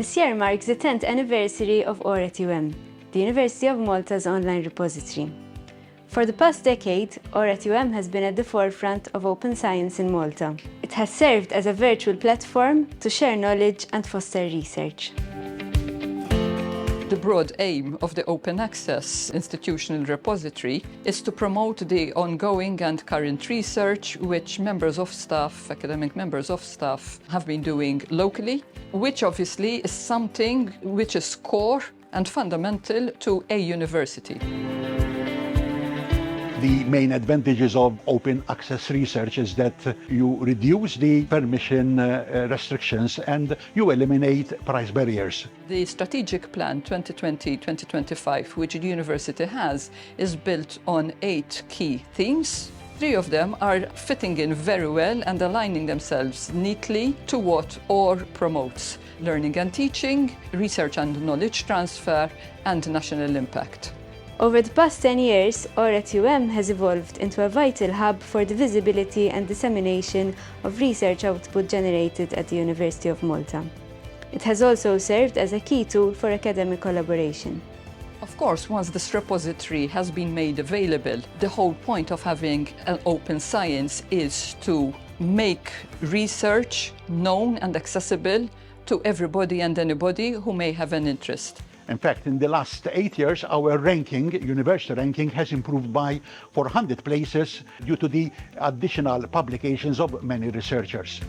This year marks the 10th anniversary of OAR UM, the University of Malta's online repository. For the past decade, OAR UM has been at the forefront of open science in Malta. It has served as a virtual platform to share knowledge and foster research. The broad aim of the Open Access Institutional Repository is to promote the ongoing and current research which members of staff, academic members of staff, have been doing locally, which obviously is something which is core and fundamental to a university. The main advantages of open access research is that you reduce the permission restrictions and you eliminate price barriers. The strategic plan 2020-2025, which the university has, is built on 8 key themes. 3 of them are fitting in very well and aligning themselves neatly to what OAR promotes: learning and teaching, research and knowledge transfer, and national impact. Over the past 10 years, OAR UM has evolved into a vital hub for the visibility and dissemination of research output generated at the University of Malta. It has also served as a key tool for academic collaboration. Of course, once this repository has been made available, the whole point of having an open science is to make research known and accessible to everybody and anybody who may have an interest. In fact, in the last 8 years, our ranking, university ranking, has improved by 400 places due to the additional publications of many researchers.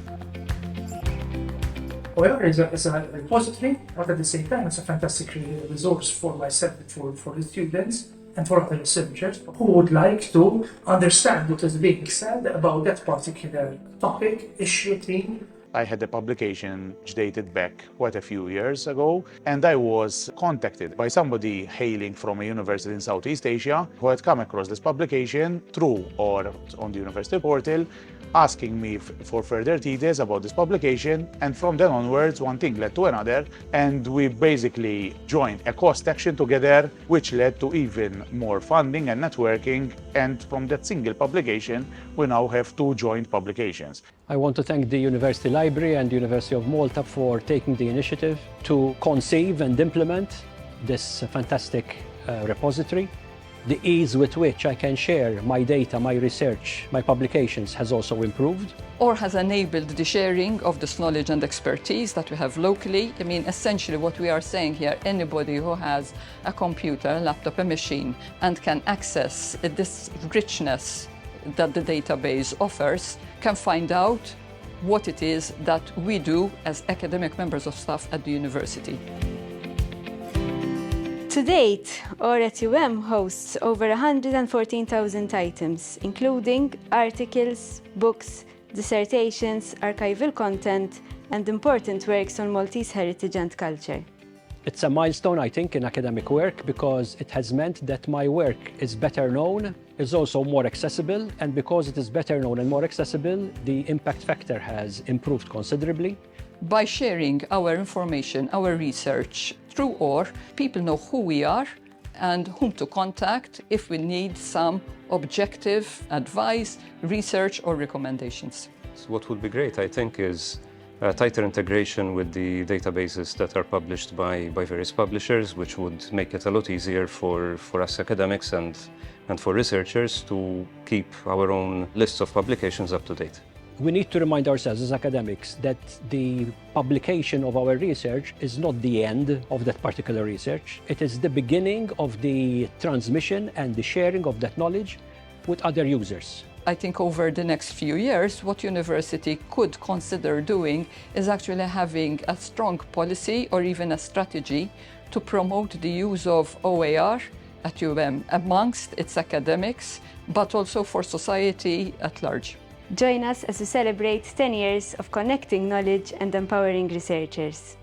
OAR is a repository, but at the same time it's a fantastic resource for myself, for the students and for other researchers who would like to understand what is being said about that particular topic, issue, theme. I had a publication which dated back quite a few years ago, and I was contacted by somebody hailing from a university in Southeast Asia who had come across this publication through or on the university portal, asking me for further details about this publication, and from then onwards one thing led to another, and we basically joined a cost action together, which led to even more funding and networking, and from that single publication we now have 2 joint publications. I want to thank the University Library and the University of Malta for taking the initiative to conceive and implement this fantastic repository. The ease with which I can share my data, my research, my publications has also improved. OAR has enabled the sharing of this knowledge and expertise that we have locally. I mean, essentially what we are saying here, anybody who has a computer, a laptop, a machine, and can access this richness that the database offers, can find out what it is that we do as academic members of staff at the university. To date, OAR UM hosts over 114,000 items, including articles, books, dissertations, archival content, and important works on Maltese heritage and culture. It's a milestone, I think, in academic work because it has meant that my work is better known, is also more accessible, and because it is better known and more accessible, the impact factor has improved considerably. By sharing our information, our research through OAR, people know who we are and whom to contact if we need some objective advice, research, or recommendations. So what would be great, I think, is tighter integration with the databases that are published by various publishers, which would make it a lot easier for us academics and for researchers to keep our own lists of publications up to date. We need to remind ourselves as academics that the publication of our research is not the end of that particular research. It is the beginning of the transmission and the sharing of that knowledge with other users. I think over the next few years, what university could consider doing is actually having a strong policy or even a strategy to promote the use of OAR at UM amongst its academics, but also for society at large. Join us as we celebrate 10 years of connecting knowledge and empowering researchers.